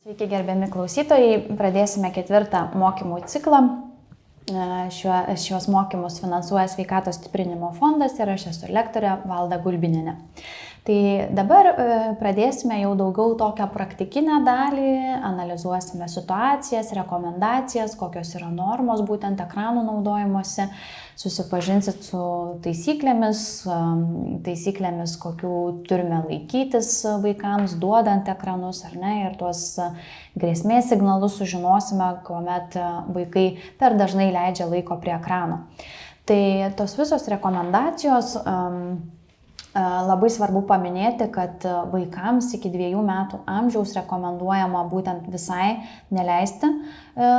Sveiki, gerbiami klausytojai. Pradėsime 4 mokymų ciklą. Šios mokymus finansuoja Sveikatos stiprinimo fondas ir aš esu lektorė Valda Gulbinienė. Tai dabar pradėsime jau daugiau tokią praktikinę dalį, analizuosime situacijas, rekomendacijas, kokios yra normos būtent ekranų naudojimuose, susipažinsit su taisyklėmis, kokių turime laikytis vaikams, duodant ekranus ar ne, ir tuos grėsmės signalus sužinosime, kuomet vaikai per dažnai leidžia laiko prie ekrano. Tai tos visos rekomendacijos labai svarbu paminėti, kad vaikams iki 2 metų amžiaus rekomenduojama būtent visai neleisti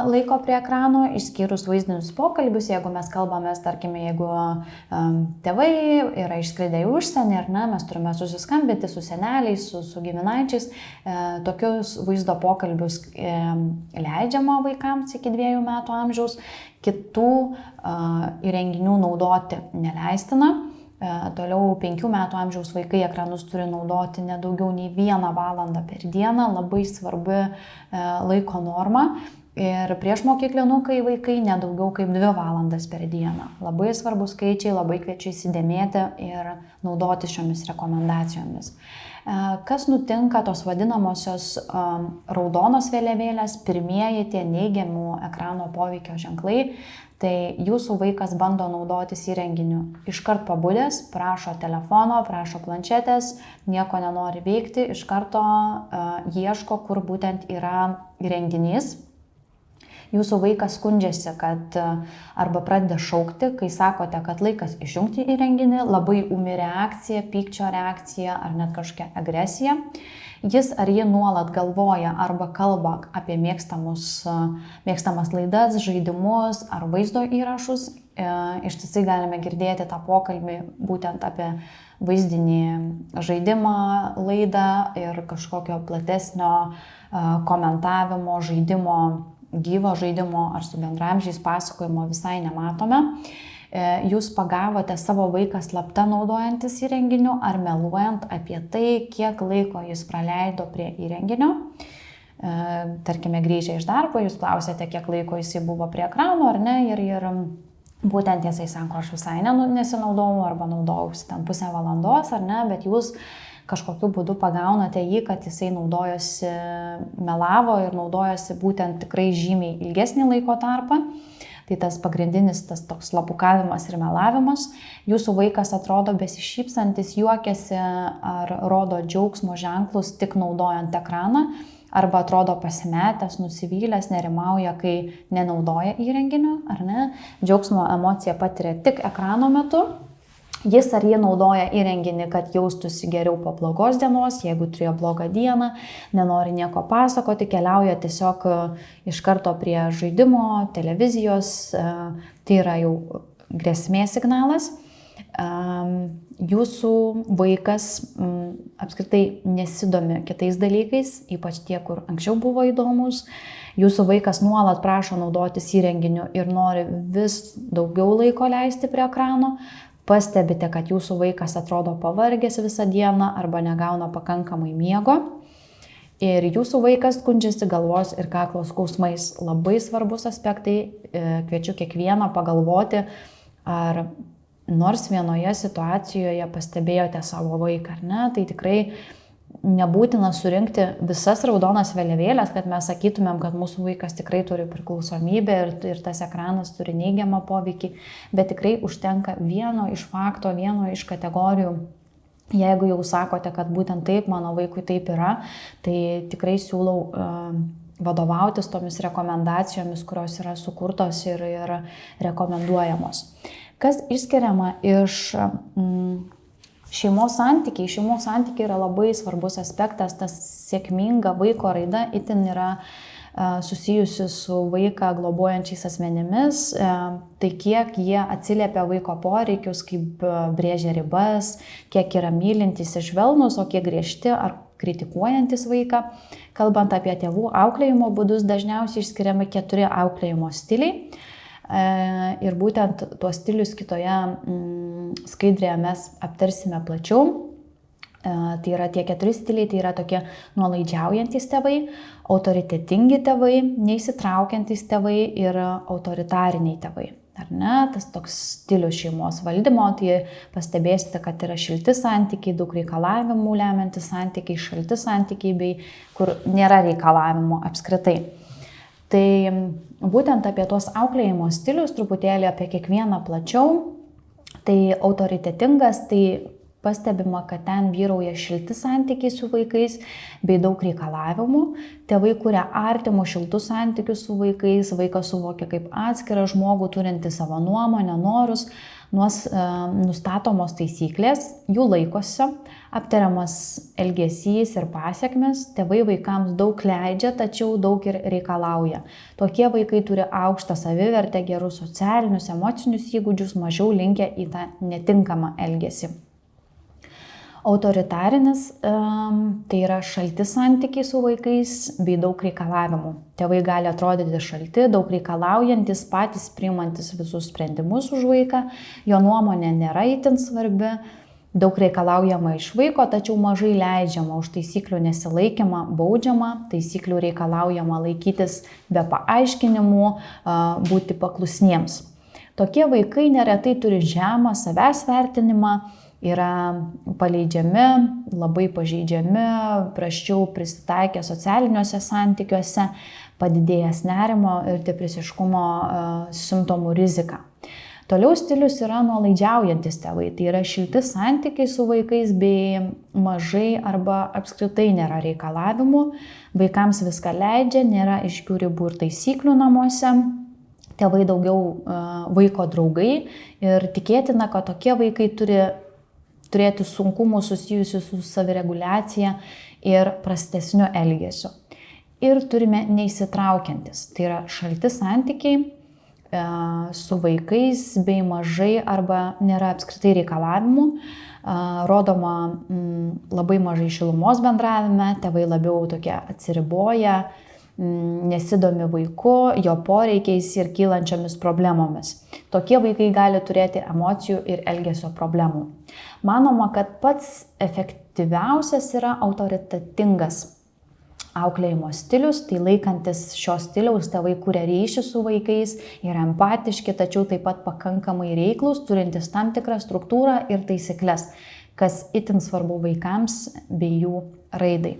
laiko prie ekrano, išskyrus vaizdinius pokalbius, jeigu mes kalbamės, tarkime, jeigu tėvai yra išskridę į užsienį, ar ne, mes turime susiskambinti su seneliais, su giminaičiais, tokius vaizdo pokalbius leidžiama vaikams iki 2 metų amžiaus, kitų įrenginių naudoti neleistina. Toliau 5 metų amžiaus vaikai ekranus turi naudoti ne daugiau nei 1 valandą per dieną, labai svarbi laiko norma. Ir priešmokyklinukai vaikai ne daugiau kaip 2 valandas per dieną. Labai svarbus skaičiai, labai kviečiu įsidėmėti ir naudoti šiomis rekomendacijomis. Kas nutinka tos vadinamosios raudonos vėliavėlės, pirmieji tie neigiamų ekrano poveikio ženklai, tai jūsų vaikas bando naudotis įrenginiu. Iškart pabudęs, prašo telefono, prašo planšetės, nieko nenori veikti, iš karto ieško, kur būtent yra įrenginys. Jūsų vaikas skundžiasi, kad arba pradeda šaukti, kai sakote, kad laikas išjungti įrenginį, labai ūmi reakcija, pykčio reakcija ar net kažkokia agresija. Jis ar ji nuolat galvoja arba kalba apie mėgstamas laidas, žaidimus ar vaizdo įrašus. Ištisai galime girdėti tą pokalbį būtent apie vaizdinį žaidimą, laidą ir kažkokio platesnio komentavimo, žaidimo, gyvo žaidimo ar su bendramžiais pasakojimo visai nematome. Jūs pagavote savo vaiką slapta naudojantis įrenginiu ar meluojant apie tai, kiek laiko jis praleido prie įrenginio. Tarkime, grįžę iš darbo, jūs klausėte, kiek laiko jisai buvo prie ekrano ar ne, ir būtent jisai sako, aš visai nesinaudojau arba naudojausi ten pusę valandos ar ne, bet jūs kažkokiu būdu pagaunate jį, kad jisai naudojosi, melavo ir naudojosi būtent tikrai žymiai ilgesnį laiko tarpą. Tai tas pagrindinis, tas toks slapukavimas ir melavimas. Jūsų vaikas atrodo besišypsantis, juokiasi ar rodo džiaugsmo ženklus tik naudojant ekraną, arba atrodo pasimetęs, nusivylęs, nerimauja, kai nenaudoja įrenginio, ar ne. Džiaugsmo emociją patiria tik ekrano metu. Jis ar jie naudoja įrenginį, kad jaustųsi geriau po blogos dienos, jeigu turėjo blogą dieną, nenori nieko pasakoti, keliauja tiesiog iš karto prie žaidimo, televizijos, tai yra jau grėsmės signalas. Jūsų vaikas apskritai nesidomi kitais dalykais, ypač tie, kur anksčiau buvo įdomus. Jūsų vaikas nuolat prašo naudotis įrenginiu ir nori vis daugiau laiko leisti prie ekrano. Pastebite, kad jūsų vaikas atrodo pavargęs visą dieną arba negauna pakankamai miego. Ir jūsų vaikas skundžiasi galvos ir kaklo skausmais. Labai svarbus aspektai, kviečiu kiekvieną pagalvoti, ar nors vienoje situacijoje pastebėjote savo vaiką, ar ne, tai tikrai nebūtina surinkti visas raudonas vėliavėlės, kad mes sakytumėm, kad mūsų vaikas tikrai turi priklausomybę ir tas ekranas turi neigiamą poveikį, bet tikrai užtenka vieno iš fakto, vieno iš kategorijų. Jeigu jau sakote, kad būtent taip, mano vaikui taip yra, tai tikrai siūlau vadovautis tomis rekomendacijomis, kurios yra sukurtos ir rekomenduojamos. Kas išskiriama iš šeimos santykiai. Šeimos santykiai yra labai svarbus aspektas, tas sėkminga vaiko raida itin yra susijusi su vaiką globojančiais asmenimis, tai kiek jie atsiliepia vaiko poreikius, kaip brėžia ribas, kiek yra mylintys ir švelnūs, o kiek griežti ar kritikuojantis vaiką. Kalbant apie tėvų auklėjimo būdus, dažniausiai išskiriami 4 auklėjimo stiliai. Ir būtent tuos stilius kitoje skaidrėje mes aptarsime plačiau. Tai yra tie 4 stiliai, tai yra tokie nuolaidžiaujantys tėvai, autoritetingi tėvai, neįsitraukiantys tėvai ir autoritariniai tėvai. Ar ne? Tas toks stilius šeimos valdymo, tai pastebėsite, kad yra šilti santykiai, daug reikalavimų lemiantys santykiai, šalti santykiai, bei kur nėra reikalavimų apskritai. Tai būtent apie tuos auklėjimo stilius, truputėlį apie kiekvieną plačiau. Tai autoritetingas, tai pastebima, kad ten vyrauja šilti santykiai su vaikais bei daug reikalavimų. Tėvai kuria artimus šiltus santykius su vaikais, vaikas suvokia kaip atskirą žmogų turinti savo nuomonę, norus, nustatomos taisyklės, jų laikosi, aptariamas elgesys ir pasiekmes. Tėvai vaikams daug leidžia, tačiau daug ir reikalauja. Tokie vaikai turi aukštą savivertę, gerus socialinius, emocinius įgūdžius, mažiau linkę į tą netinkamą elgesį. Autoritarinis tai yra šalti santykiai su vaikais bei daug reikalavimų. Tėvai gali atrodyti šalti, daug reikalaujantis, patys priimantis visus sprendimus už vaiką, jo nuomonė nėra itin svarbi, daug reikalaujama iš vaiko, tačiau mažai leidžiama, už taisyklių nesilaikymą baudžiama, taisyklių reikalaujama laikytis be paaiškinimų, būti paklusniems. Tokie vaikai neretai turi žemą savęs vertinimą, yra paleidžiami, labai pažeidžiami, prasčiau prisitaikę socialiniuose santykiuose, padidėjęs nerimo ir depresiškumo simptomų rizika. Toliau stilius yra nuolaidžiaujantis tėvai, tai yra šilti santykiai su vaikais bei mažai arba apskritai nėra reikalavimų, vaikams viską leidžia, nėra aiškių ribų ir taisyklių namuose. Tėvai daugiau vaiko draugai ir tikėtina, kad tokie vaikai turi turėti sunkumų susijusių su savireguliacija ir prastesniu elgesiu. Ir turime neįsitraukiantis, tai yra šalti santykiai su vaikais bei mažai arba nėra apskritai reikalavimų, rodoma labai mažai šilumos bendravime, tėvai labiau tokie atsiriboja, nesidomi vaiku, jo poreikiais ir kylančiomis problemomis. Tokie vaikai gali turėti emocijų ir elgesio problemų. Manoma, kad pats efektyviausias yra autoritetingas auklėjimo stilius, tai laikantis šios stiliaus tėvai kuria ryšį su vaikais, yra empatiški, tačiau taip pat pakankamai reiklus, turintis tam tikrą struktūrą ir taisyklės, kas itin svarbu vaikams bei jų raidai.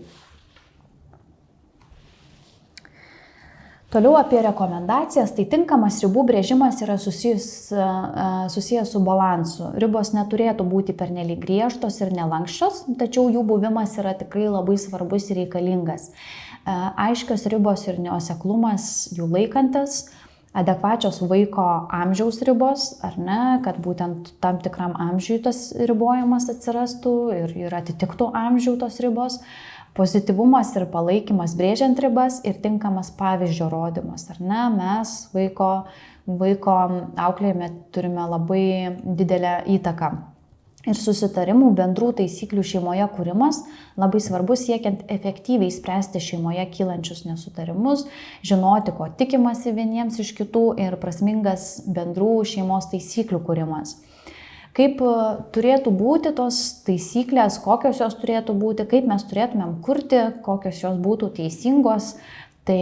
Toliau apie rekomendacijas, tai tinkamas ribų brėžimas yra susijęs su balansu. Ribos neturėtų būti pernelyg griežtos ir nelankščios, tačiau jų buvimas yra tikrai labai svarbus ir reikalingas. Aiškios ribos ir nuoseklumas jų laikantis, adekvačios vaiko amžiaus ribos, ar ne, kad būtent tam tikram amžiui tas ribojimas atsirastų ir atitiktų amžių tos ribos. Pozityvumas ir palaikymas brėžiant ribas ir tinkamas pavyzdžio rodymas, ar ne? Mes vaiko auklėjime turime labai didelę įtaką. Ir susitarimų, bendrų taisyklių šeimoje kūrimas labai svarbus siekiant efektyviai spręsti šeimoje kylančius nesutarimus, žinoti, ko tikimasi vieniems iš kitų ir prasmingas bendrų šeimos taisyklių kūrimas. Kaip turėtų būti tos taisyklės, kokios jos turėtų būti, kaip mes turėtumėm kurti, kokios jos būtų teisingos. Tai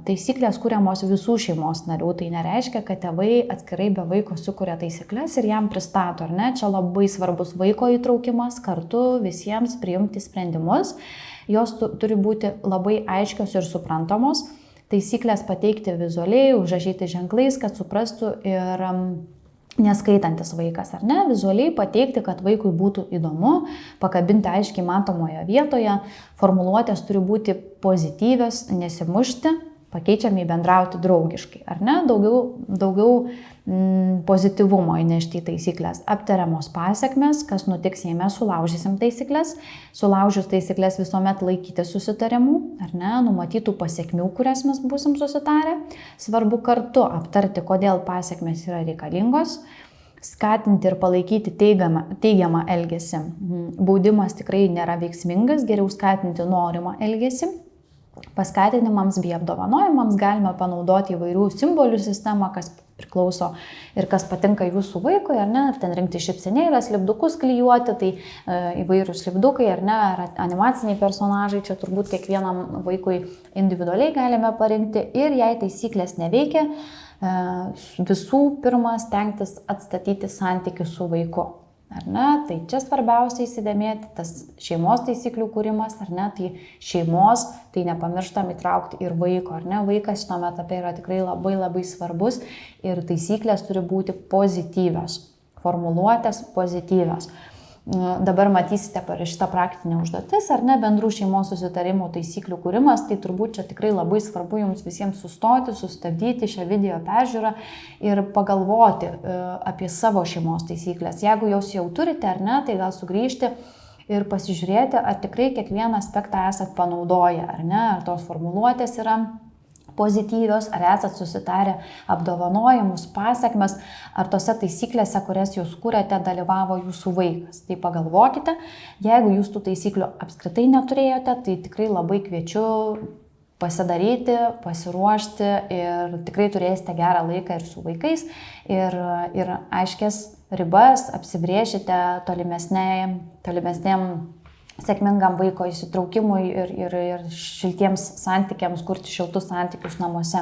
taisyklės kuriamos visų šeimos narių. Tai nereiškia, kad tėvai atskirai be vaiko sukuria taisyklės ir jam pristato, ar ne? Čia labai svarbus vaiko įtraukimas, kartu visiems priimti sprendimus. Jos turi būti labai aiškios ir suprantamos. Taisyklės pateikti vizualiai, užrašyti ženklais, kad suprastų ir neskaitantis vaikas, ar ne, vizualiai pateikti, kad vaikui būtų įdomu, pakabinti aiškiai matomoje vietoje, formuluotės turi būti pozityvios, nesimušti, pakeičiami bendrauti draugiškai, ar ne, daugiau pozityvumo įnešti į taisyklės, aptariamos pasiekmes, kas nutiks, jei mes sulaužysim taisyklės, sulaužius taisyklės visuomet laikyti susitarimų, ar ne, numatytų pasiekmių, kurias mes būsim susitarę, svarbu kartu aptarti, kodėl pasiekmes yra reikalingos, skatinti ir palaikyti teigiamą elgesį. Baudimas tikrai nėra veiksmingas, geriau skatinti norimą elgesį. Paskatinimams bei apdovanojimams galime panaudoti įvairių simbolių sistemą, kas priklauso ir kas patinka jūsų vaikui, ar ne, ar ten rinkti šypsenėlės, lipdukus klijuoti, tai įvairūs lipdukai, ar ne, ar animaciniai personažai, čia turbūt kiekvienam vaikui individualiai galime parinkti ir jei taisyklės neveikia, visų pirma stengtis atstatyti santykių su vaiku. Ar ne? Tai čia svarbiausia įsidėmėti, tas šeimos taisyklių kūrimas, ar ne, tai šeimos, tai nepamirštam įtraukti ir vaiko, ar ne, vaikas šitame etape yra tikrai labai svarbus ir taisyklės turi būti pozityvios, formuluotės pozityvios. Dabar matysite parašytą praktinę užduotis, ar ne, bendrų šeimos susitarimų taisyklių kūrimas, tai turbūt čia tikrai labai svarbu jums visiems sustoti, sustabdyti šią video peržiūrą ir pagalvoti apie savo šeimos taisyklės. Jeigu jūs jau turite, ar ne, tai gal sugrįžti ir pasižiūrėti, ar tikrai kiekvieną aspektą esat panaudoję, ar ne, ar tos formuluotės yra pozityvios, ar esat susitarę apdovanojimus, pasiekmes, ar tose taisyklėse, kurias jūs kūrėte, dalyvavo jūsų vaikas. Tai pagalvokite, jeigu jūs tų taisyklių apskritai neturėjote, tai tikrai labai kviečiu pasidaryti, pasiruošti ir tikrai turėsite gerą laiką ir su vaikais ir aiškias ribas apsibrėžite tolimesnėm sėkmingam vaiko įsitraukimui ir šiltiems santykiams, kurti šiltus santykius namuose.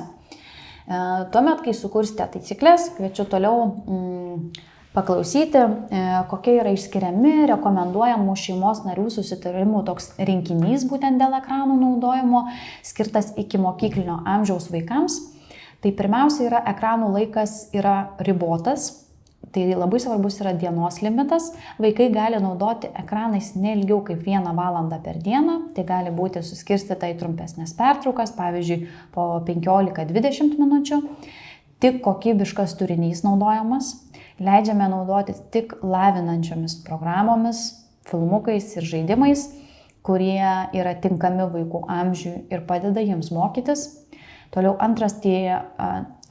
Tuomet, kai sukursite taisyklės, kviečiu toliau paklausyti, kokie yra išskiriami rekomenduojamų šeimos narių susitarimų toks rinkinys būtent dėl ekranų naudojimo, skirtas iki mokyklinio amžiaus vaikams. Tai pirmiausia yra ekranų laikas yra ribotas. Tai labai svarbus yra dienos limitas. Vaikai gali naudoti ekranais neilgiau kaip 1 valandą per dieną. Tai gali būti suskirstyta į trumpesnės pertraukas, pavyzdžiui, po 15-20 minučių. Tik kokybiškas turinys naudojamas. Leidžiame naudoti tik lavinančiomis programomis, filmukais ir žaidimais, kurie yra tinkami vaikų amžiui ir padeda jiems mokytis. Toliau antras, tai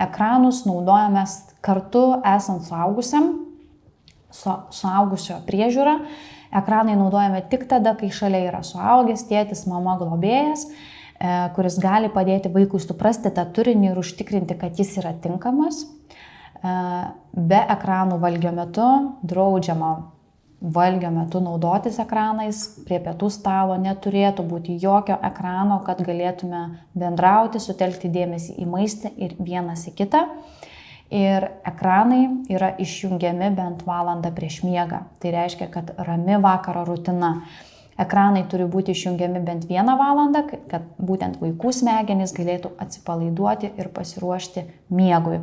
ekranus naudojame kartu esant suaugusiam, suaugusio priežiūra. Ekranai naudojame tik tada, kai šalia yra suaugęs, tėtis, mama, globėjas, kuris gali padėti vaikui suprasti tą turinį ir užtikrinti, kad jis yra tinkamas. Be ekranų valgio metu draudžiama valgio metu naudotis ekranais, prie pietų stalo neturėtų būti jokio ekrano, kad galėtume bendrauti, sutelkti dėmesį į maistą ir vienas į kitą. Ir ekranai yra išjungiami bent valandą prieš miegą. Tai reiškia, kad rami vakaro rutina. Ekranai turi būti išjungiami bent 1 valandą, kad būtent vaikų smegenys galėtų atsipalaiduoti ir pasiruošti miegui.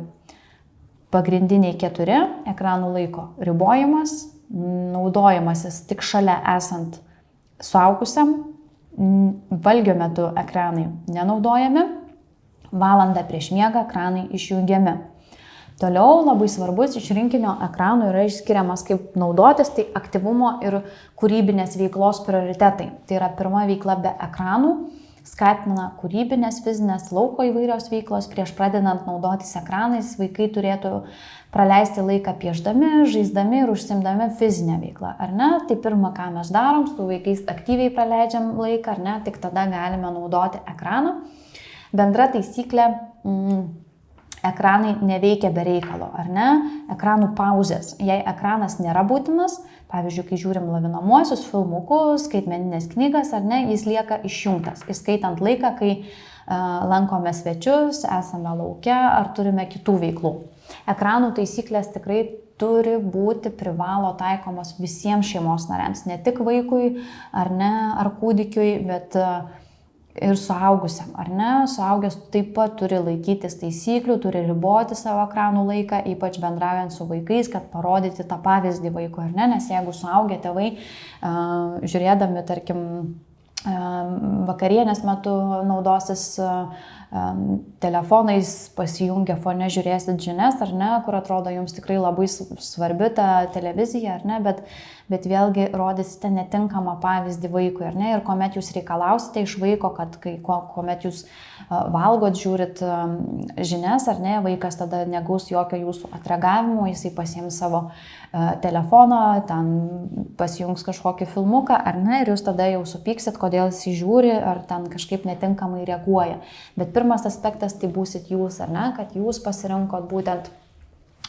Pagrindiniai 4 ekranų laiko ribojimas, naudojimasis tik šalia esant suaugusiam, valgio metu ekranai nenaudojami, valandą prieš miegą ekranai išjungiami. Toliau labai svarbus iš rinkinio ekranų yra išskiriamas kaip naudotis, tai aktyvumo ir kūrybinės veiklos prioritetai. Tai yra pirma veikla be ekranų, skatina kūrybinės, fizinės, lauko įvairios veiklos. Prieš pradedant naudotis ekranais, vaikai turėtų praleisti laiką piešdami, žaisdami ir užsiimdami fizinę veiklą, ar ne? Tai pirma, ką mes darom, su vaikais aktyviai praleidžiam laiką, ar ne? Tik tada galime naudoti ekraną. Bendra taisyklė, ekranai neveikia be reikalo, ar ne? Ekranų pauzės. Jei ekranas nėra būtinas, pavyzdžiui, kai žiūrim lavinamuosius filmukus, skaitmeninės knygas, ar ne, jis lieka išjungtas, įskaitant laiką, kai lankome svečius, esame lauke ar turime kitų veiklų. Ekranų taisyklės tikrai turi būti privalo taikomos visiems šeimos nariams, ne tik vaikui ar ne, ar kūdikiui, bet ir suaugusiam, ar ne? Suaugęs taip pat turi laikytis taisyklių, turi riboti savo ekranų laiką, ypač bendraujant su vaikais, kad parodyti tą pavyzdį vaikui, ar ne? Nes jeigu suaugę tėvai, žiūrėdami, tarkim, vakarienės metu naudosis telefonais, pasijungia fone, žiūrėsit žinias, ar ne, kur atrodo jums tikrai labai svarbi ta televizija, ar ne, bet vėlgi rodysite netinkamą pavyzdį vaikui, ar ne, ir kuomet jūs reikalausite iš vaiko, kad kuomet jūs valgot, žiūrit žinias, ar ne, vaikas tada negaus jokio jūsų atreagavimo, jisai pasiims savo telefoną, ten pasijungs kažkokį filmuką, ar ne, ir jūs tada jau supyksit, kodėl jis žiūri, ar ten kažkaip netinkamai reaguoja. Bet pirmas aspektas tai būsit jūs, ar ne, kad jūs pasirinkot būtent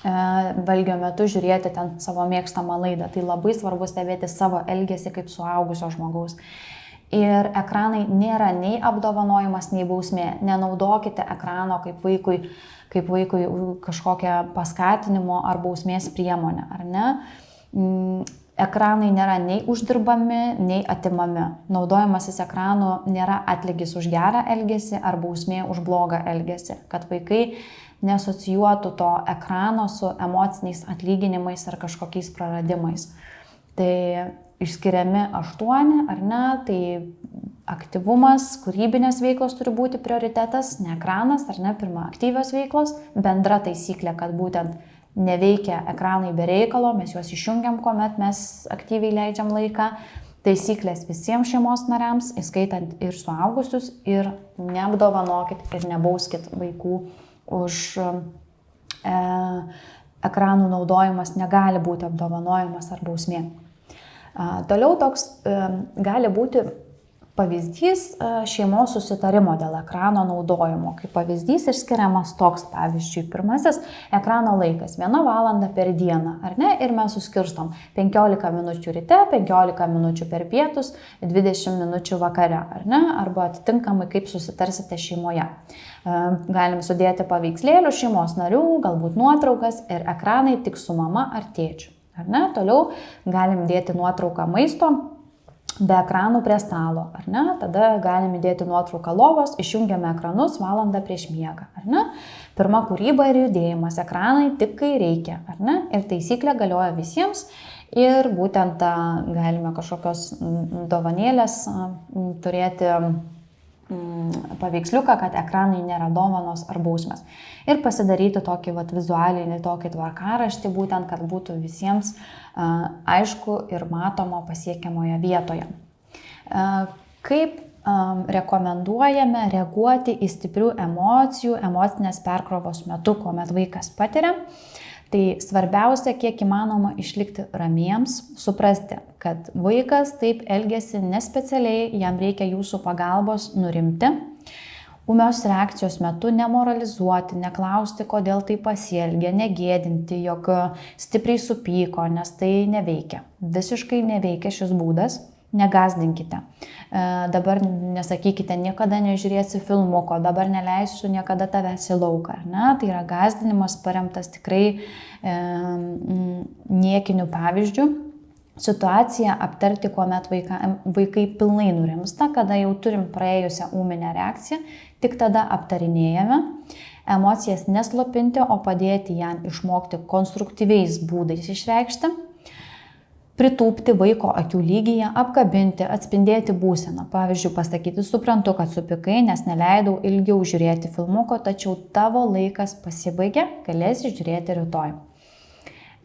valgio metu žiūrėti ten savo mėgstamą laidą. Tai labai svarbu stebėti savo elgesį kaip suaugusio žmogaus. Ir ekranai nėra nei apdovanojimas, nei bausmė. Nenaudokite ekrano kaip vaikui kažkokią paskatinimo ar bausmės priemonę, ar ne? Ekranai nėra nei uždirbami, nei atimami. Naudojimasis ekranu nėra atlygis už gerą elgesį ar bausmė už blogą elgesį. Kad vaikai nesocijuotų to ekrano su emociniais atlyginimais ar kažkokiais praradimais. Tai išskiriami 8, ar ne, tai aktyvumas, kūrybinės veiklos turi būti prioritetas, ne ekranas, ar ne, pirma aktyvios veiklos, bendra taisyklė, kad būtent neveikia ekranai be reikalo, mes juos išjungiam, kuomet mes aktyviai leidžiam laiką, taisyklės visiems šeimos nariams, įskaitant ir suaugusius, ir neapdovanokit ir nebauskit vaikų už ekranų naudojimas, negali būti apdovanojimas ar bausmė. Toliau toks gali būti pavyzdys šeimos susitarimo dėl ekrano naudojimo. Kaip pavyzdys išskiriamas toks, pavyzdžiui, pirmasis ekrano laikas 1 valanda per dieną, ar ne? Ir mes suskirstom 15 minučių ryte, 15 minučių per pietus, 20 minučių vakare, ar ne? Arba atitinkamai kaip susitarsite šeimoje. Galim sudėti paveikslėlių šeimos narių, galbūt nuotraukas ir ekranai tik su mama ar tėčiu. Ar ne? Toliau galim dėti nuotrauką maisto be ekranų prie stalo, ar ne? Tada galim įdėti nuotrauką lovos, išjungiame ekranus valandą prieš miegą, ar ne? Pirma kūryba ir judėjimas, ekranai tik kai reikia, ar ne? Ir taisyklė galioja visiems ir būtent galime kažkokios dovanėlės turėti paveiksliuką, kad ekranai nėra dovanos ar bausmės. Ir pasidaryti tokį vizualinį tokį tvarkaraštį, būtent, kad būtų visiems aišku ir matoma pasiekiamoje vietoje. Kaip rekomenduojame reaguoti į stiprių emocijų, emocinės perkrovos metu, kuomet vaikas patiria? Tai svarbiausia, kiek įmanoma išlikti ramiems, suprasti, kad vaikas taip elgiasi nespecialiai, jam reikia jūsų pagalbos nurimti. Ūmios reakcijos metu nemoralizuoti, neklausti, kodėl tai pasielgė, negėdinti, jog stipriai supyko, nes tai neveikia. Visiškai neveikia šis būdas. Negazdinkite. Dabar nesakykite, niekada nežiūrėsi filmuko, dabar neleisiu niekada tavęs į lauką. Ne? Tai yra gazdinimas paremtas tikrai niekiniu pavyzdžiu. Situaciją aptarti, kuomet vaikai pilnai nurimsta, kada jau turim praėjusią ūminę reakciją, tik tada aptarinėjame. Emocijas neslopinti, o padėti jam išmokti konstruktyviais būdais išreikšti. Pritūpti vaiko akių lygyje, apkabinti, atspindėti būseną. Pavyzdžiui, pasakyti, suprantu, kad supykai, nes neleidau ilgiau žiūrėti filmuko, tačiau tavo laikas pasibaigė, galėsi žiūrėti rytoj.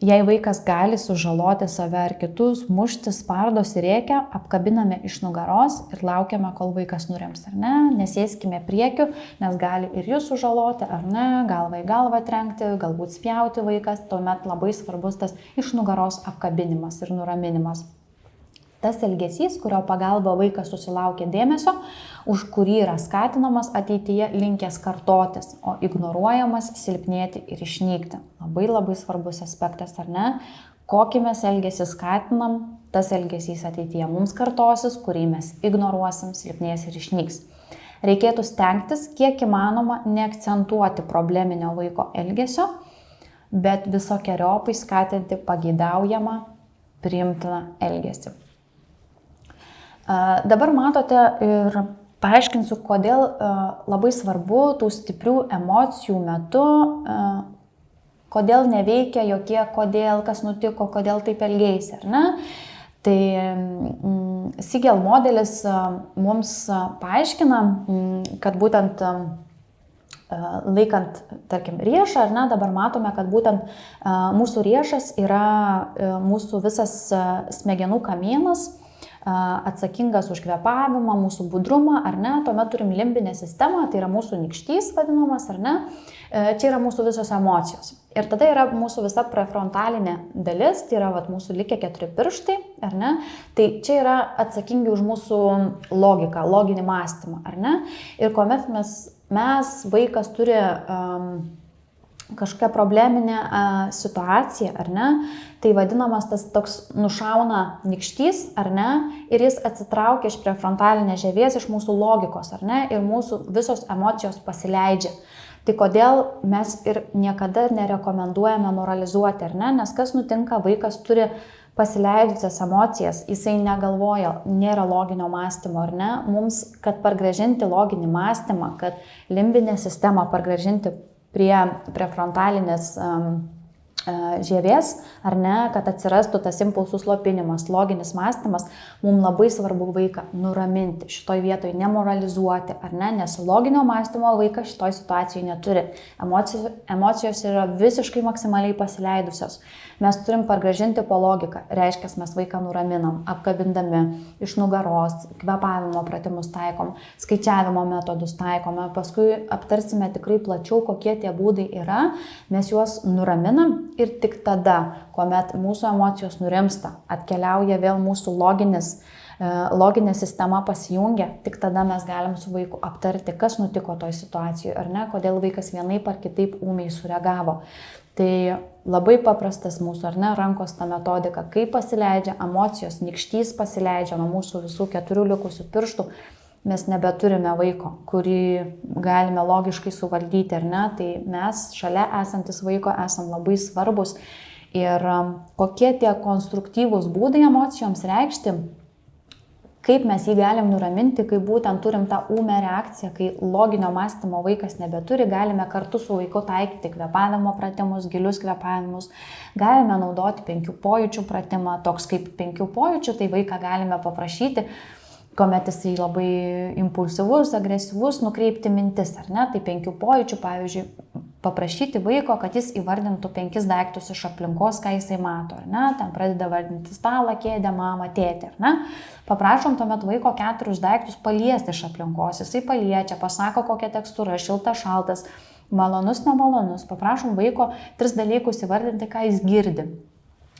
Jei vaikas gali sužaloti save ar kitus, mušti, spardosi, rėkia, apkabiname iš nugaros ir laukiame, kol vaikas nurims, ar ne? Nesėskime priekiu, nes gali ir jūs sužaloti, ar ne? Galva į galvą trenkti, galbūt spjauti vaikas, tuomet labai svarbus tas iš nugaros apkabinimas ir nuraminimas. Tas elgesys, kurio pagalba vaikas susilaukia dėmesio, už kurį yra skatinamas ateityje linkęs kartotis, o ignoruojamas silpnėti ir išnykti. Labai svarbus aspektas, ar ne? Kokį mes elgesį skatinam, tas elgesys ateityje mums kartosis, kurį mes ignoruosim, silpnės ir išnyks. Reikėtų stengtis, kiek įmanoma, neakcentuoti probleminio vaiko elgesio, bet visokiojopai skatinti pageidaujamą, priimtiną elgesį. Dabar matote ir paaiškinsiu, kodėl labai svarbu tų stiprių emocijų metu, kodėl neveikia jokie, kodėl, kas nutiko, kodėl taip elgeisi, ar ne? Tai Siegel modelis mums paaiškina, kad būtent laikant, tarkim, riešą, ar ne, dabar matome, kad būtent mūsų riešas yra mūsų visas smegenų kamienas, atsakingas už kvėpavimą, mūsų budrumą, ar ne, tuomet turim limbinę sistemą, tai yra mūsų nykštys vadinamas, ar ne, čia yra mūsų visos emocijos. Ir tada yra mūsų visa prefrontalinė dalis, tai yra mūsų likę 4 pirštai, ar ne, tai čia yra atsakingi už mūsų logiką, loginį mąstymą, ar ne, ir kuomet mes vaikas turi kažkokia probleminė situacija, ar ne, tai vadinamas tas toks nušauna nykštys, ar ne, ir jis atsitraukia iš prefrontalinės žievės, iš mūsų logikos, ar ne, ir mūsų visos emocijos pasileidžia. Tai kodėl mes ir niekada nerekomenduojame moralizuoti, ar ne, nes kas nutinka, vaikas turi pasileidžiusias emocijas, jisai negalvoja, nėra loginio mąstymo, ar ne, mums, kad pargrąžinti loginį mąstymą, kad limbinę sistemą pargrąžinti prie prefrontalinės žievės, ar ne, kad atsirastų tas impulsų slopinimas, loginis mąstymas, mums labai svarbu vaiką nuraminti, šitoj vietoj nemoralizuoti, ar ne, nes loginio mąstymo vaikas šitoj situacijoje neturi. Emocijos yra visiškai maksimaliai pasileidusios. Mes turim pargrąžinti po logiką, reiškia, mes vaiką nuraminam, apkabindami iš nugaros, kvėpavimo pratimus taikom, skaičiavimo metodus taikome, paskui aptarsime tikrai plačiau, kokie tie būdai yra, mes juos nuraminam ir tik tada, kuomet mūsų emocijos nurimsta, atkeliauja vėl mūsų loginė sistema pasijungia, tik tada mes galim su vaiku aptarti, kas nutiko toj situacijoje, ar ne, kodėl vaikas vienaip ar kitaip ūmiai sureagavo. Tai labai paprastas mūsų, ar ne, rankos ta metodika, kaip pasileidžia emocijos, nykštys pasileidžia nuo mūsų visų 4 likusių pirštų, mes nebeturime vaiko, kurį galime logiškai suvaldyti, ar ne, tai mes šalia esantis vaiko esam labai svarbus. Ir kokie tie konstruktyvūs būdai emocijoms reikšti, kaip mes jį galim nuraminti, kai būtent turim tą ūmę reakciją, kai loginio mąstymo vaikas nebeturi, galime kartu su vaiku taikyti kvėpavimo pratimus, gilius kvėpavimus, galime naudoti 5 pojūčių pratimą, toks kaip 5 pojūčių, tai vaiką galime paprašyti, kuomet jisai labai impulsyvus, agresyvus, nukreipti mintis, ar ne, tai 5 pojūčių, pavyzdžiui, paprašyti vaiko, kad jis įvardintų 5 daiktus iš aplinkos, ką jisai mato, ar ne, ten pradeda vardinti stalą, kėdę, mamą, tėtį, ar ne. Paprašom tuomet vaiko 4 daiktus paliesti iš aplinkos, jisai paliečia, pasako kokia tekstūra, šiltas, šaltas, malonus, nemalonus, paprašom vaiko 3 dalykus įvardinti, ką jis girdi.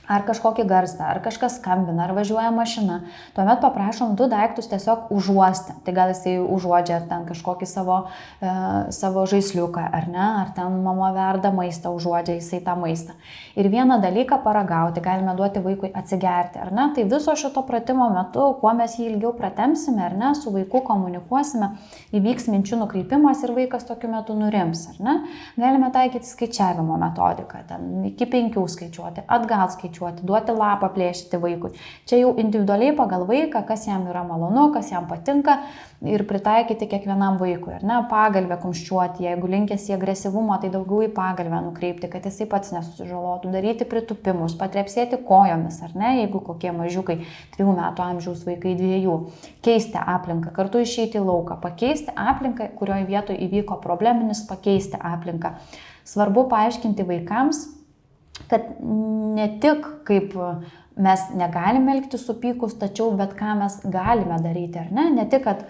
Ar kažkokį garsą, ar kažkas skambina, ar važiuoja mašina. Tuomet paprašom 2 daiktus tiesiog užuosti. Tai gal jisai užuodžia ten kažkokį savo žaisliuką, ar ne, ar ten mama verda maistą, užuodžia jisai tą maistą. Ir vieną dalyką paragauti, galime duoti vaikui atsigerti, ar ne. Tai viso šito pratimo metu, kuo mes jį ilgiau pratempsime, ar ne, su vaiku komunikuosime, įvyks minčių nukreipimas ir vaikas tokiu metu nurims, ar ne. Galime taikyti skaičiavimo metodiką, ten iki 5 skaičiuoti, atgal skaičiuoti, duoti lapą plėšyti vaikui. Čia jau individualiai pagal vaiką, kas jam yra malonu, kas jam patinka ir pritaikyti kiekvienam vaikui, ar ne, pagalbę kumščiuoti, jeigu linkęs į agresyvumą, tai daugiau į pagalbę nukreipti, kad jisai pats nesusižalotų, daryti pritupimus, patrepsėti kojomis, ar ne, jeigu kokie mažiukai 3 metų amžiaus vaikai 2, keisti aplinką, kartu išeiti į lauką, pakeisti aplinką, kurioje vietoje įvyko probleminis, pakeisti aplinką. Svarbu paaiškinti vaikams, kad ne tik kaip mes negalime elgtis supykus, tačiau bet ką mes galime daryti, ar ne? Ne tik, kad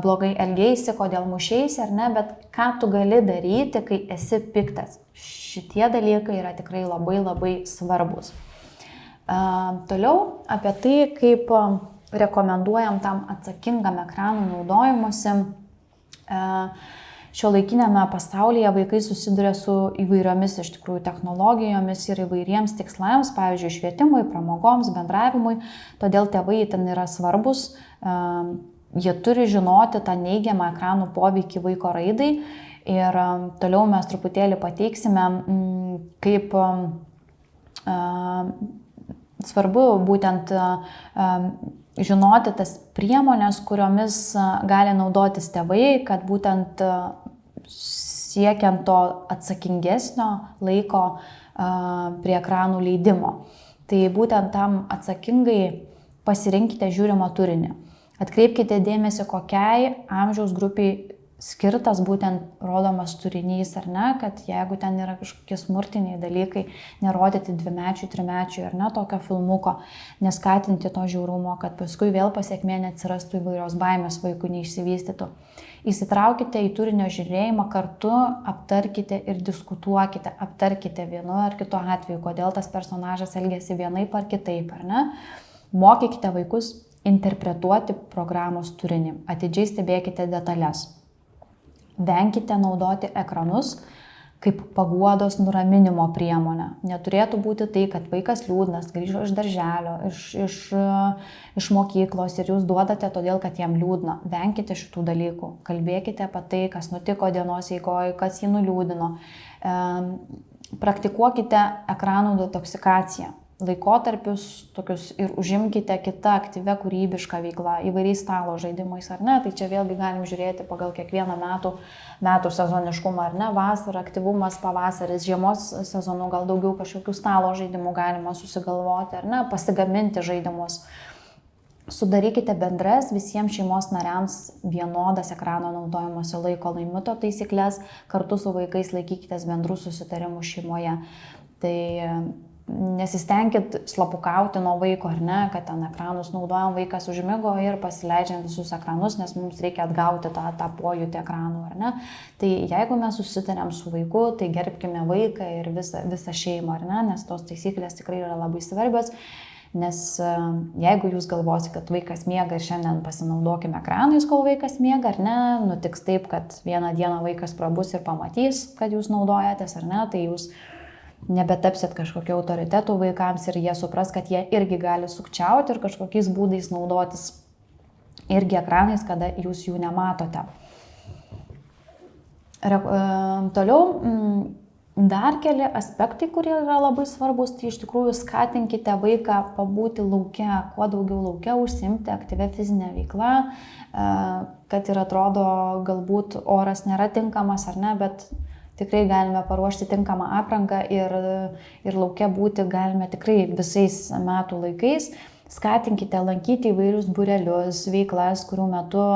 blogai elgeisi, kodėl mušeisi, ar ne, bet ką tu gali daryti, kai esi piktas. Šitie dalykai yra tikrai labai labai svarbus. Toliau apie tai, kaip rekomenduojam tam atsakingam ekranų naudojimuose. Šiuolaikinėme pasaulyje vaikai susiduria su įvairiomis iš tikrųjų technologijomis ir įvairiems tikslams, pavyzdžiui, švietimui, pramogoms, bendravimui, todėl tėvai ten yra svarbus, jie turi žinoti tą neigiamą ekranų poveikį vaiko raidai ir toliau mes truputėlį pateiksime, kaip svarbu būtent žinoti tas priemonės, kuriomis gali naudotis tėvai, kad būtent siekiant to atsakingesnio laiko prie ekranų leidimo. Tai būtent tam atsakingai pasirinkite žiūrimą turinį. Atkreipkite dėmesį, kokiai amžiaus grupiai skirtas būtent rodomas turinys, ar ne, kad jeigu ten yra kažkokie smurtiniai dalykai, nerodyti 2-mečių, 3-mečių, ar ne, tokio filmuko, neskatinti to žiaurumo, kad paskui vėl pasiekmė neatsirastų įvairios baimės vaikų neišsivystytų. Įsitraukite į turinio žiūrėjimą kartu, aptarkite ir diskutuokite, aptarkite vienu ar kitu atveju, kodėl tas personažas elgiasi vienaip ar kitaip, ar ne. Mokykite vaikus interpretuoti programos turinį, atidžiai stebėkite detalės. Venkite naudoti ekranus kaip paguodos nuraminimo priemonė. Neturėtų būti tai, kad vaikas liūdnas, grįžo iš darželio, iš mokyklos ir jūs duodate todėl, kad jam liūdna. Venkite šitų dalykų. Kalbėkite apie tai, kas nutiko dienos eigoje, kas jį nuliūdino. Praktikuokite ekranų detoksikaciją. Laikotarpius tokius ir užimkite kitą aktyvę kūrybišką veiklą, įvairiais stalo žaidimais ar ne, tai čia vėlgi galim žiūrėti pagal kiekvieną metų sezoniškumą ar ne, vasara, aktyvumas, pavasaris, žiemos sezonu gal daugiau kažkokių stalo žaidimų galima susigalvoti ar ne, pasigaminti žaidimus. Sudarykite bendras visiems šeimos nariams vienodas ekrano naudojimosi laiko limito taisyklės, kartu su vaikais laikykitės bendrų susitarimų šeimoje. Tai nesistengkit slapukauti nuo vaiko, ar ne, kad ten ekranus naudojam, vaikas užmigo ir pasileidžiam visus ekranus, nes mums reikia atgauti tą pojūtį ekranų, ar ne. Tai jeigu mes susitarėm su vaiku, tai gerbkime vaiką ir visą šeimą, ar ne, nes tos taisyklės tikrai yra labai svarbios. Nes jeigu jūs galvosite, kad vaikas miega ir šiandien pasinaudokime ekranais, kol vaikas miega, ar ne, nutiks taip, kad vieną dieną vaikas prabus ir pamatys, kad jūs naudojatės, ar ne, tai jūs nebetapsit kažkokiu autoritetu vaikams ir jie supras, kad jie irgi gali sukčiauti ir kažkokiais būdais naudotis irgi ekranais, kada jūs jų nematote. Toliau dar keli aspektai, kurie yra labai svarbus, tai iš tikrųjų skatinkite vaiką pabūti lauke, kuo daugiau lauke, užsiimti aktyvę fizinę veiklą, kad ir atrodo galbūt oras nėra tinkamas ar ne, bet tikrai galime paruošti tinkamą aprangą ir lauke būti galime tikrai visais metų laikais. Skatinkite lankyti įvairius būrelius, veiklas, kurių metu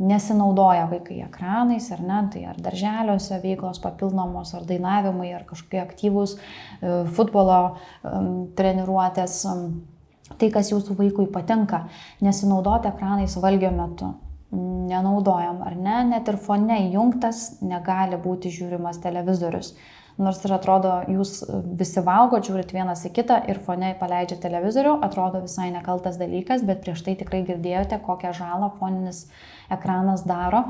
nesinaudoja vaikai ekranais, ar ne, tai ar darželiuose veiklos papildomos, ar dainavimai, ar kažkokie aktyvūs futbolo treniruotės. Tai, kas jūsų vaikui patinka, nesinaudoti ekranais valgio metu. Nenaudojam, ar ne, net ir fone įjungtas negali būti žiūrimas televizorius. Nors ir atrodo, jūs visi valgot, žiūrit vienas į kitą ir fone paleidžia televizorių, atrodo visai nekaltas dalykas, bet prieš tai tikrai girdėjote, kokią žalą foninis ekranas daro.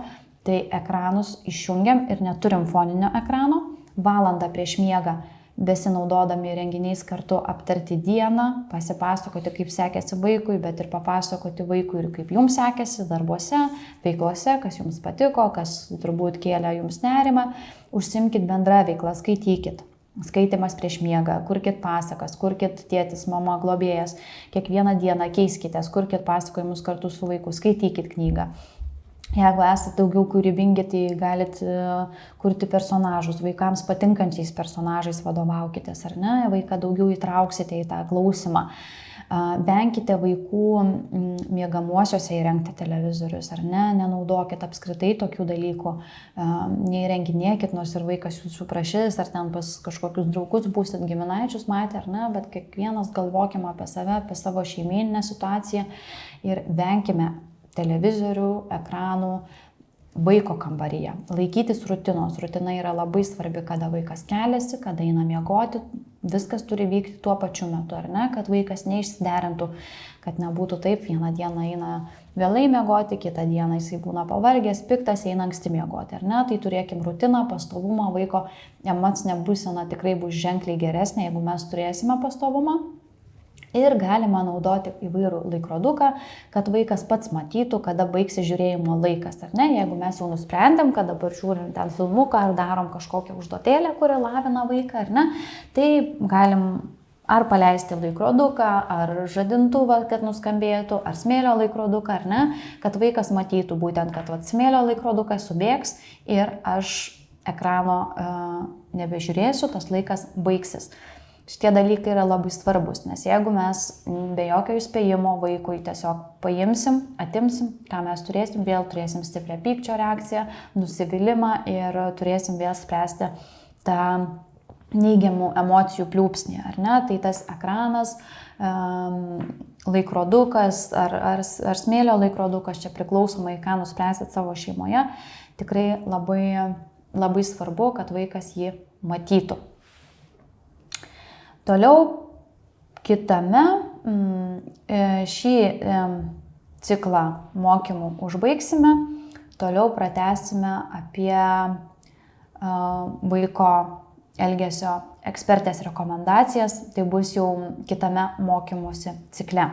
Tai ekranus išjungiam ir neturim foninio ekrano, valandą prieš miegą besinaudodami renginiais kartu aptarti dieną, pasipasakoti, kaip sekėsi vaikui, bet ir papasakoti vaikui ir kaip jums sekėsi darbuose, veiklose, kas jums patiko, kas turbūt kėlė jums nerimą. Užsimkit bendrą veiklą, skaitykit. Skaitimas prieš miegą, kurkit pasakas, kurkit tėtis, mama, globėjas. Kiekvieną dieną keiskitės, kurkit pasakojimus kartu su vaiku, skaitykit knygą. Jeigu esate daugiau kūrybingi, tai galite kurti personažus, vaikams patinkančiais personažais vadovaukitės, ar ne, vaiką daugiau įtrauksite į tą klausimą. Venkite vaikų miegamuosiuose įrengti televizorius, ar ne, nenaudokit apskritai tokių dalykų, neįrenginėkit, nors ir vaikas jūsų prašys, ar ten pas kažkokius draugus būsit giminaičius matę, ar ne, bet kiekvienas galvokime apie save, apie savo šeimyninę situaciją ir venkime televizorių, ekranų vaiko kambaryje. Laikytis rutinos. Rutina yra labai svarbi, kada vaikas keliasi, kada eina miegoti. Viskas turi vykti tuo pačiu metu, ar ne? Kad vaikas neišsiderintų, kad nebūtų taip, vieną dieną eina vėlai miegoti, kitą dieną jisai būna pavargęs, piktas, eina anksti miegoti, ar ne? Tai turėkim rutiną, pastovumą, vaiko emocinė būsena tikrai bus ženkliai geresnė, jeigu mes turėsime pastovumą. Ir galima naudoti įvairų laikroduką, kad vaikas pats matytų, kada baigsi žiūrėjimo laikas, ar ne? Jeigu mes jau nusprendėm, kad dabar žiūrim ten filmuką ar darom kažkokią užduotėlę, kuri lavina vaiką, ar ne, tai galim ar paleisti laikroduką, ar žadintuvą, kad nuskambėtų, ar smėlio laikroduką, ar ne, kad vaikas matytų būtent, kad smėlio laikrodukas subėgs ir aš ekrano nebežiūrėsiu, tas laikas baigsis. Šitie dalykai yra labai svarbus, nes jeigu mes be jokio įspėjimo vaikui tiesiog paimsim, atimsim, ką mes turėsim, vėl turėsim stiprią pykčio reakciją, nusivylimą ir turėsim vėl spręsti tą neigiamų emocijų pliūpsnį, ar ne? Tai tas ekranas, laikrodukas ar smėlio laikrodukas, čia priklausomai, ką nuspręsit savo šeimoje, tikrai labai, labai svarbu, kad vaikas jį matytų. Toliau kitame šį ciklą mokymų užbaigsime, toliau pratęsime apie vaiko elgesio ekspertės rekomendacijas, tai bus jau kitame mokymosi cikle.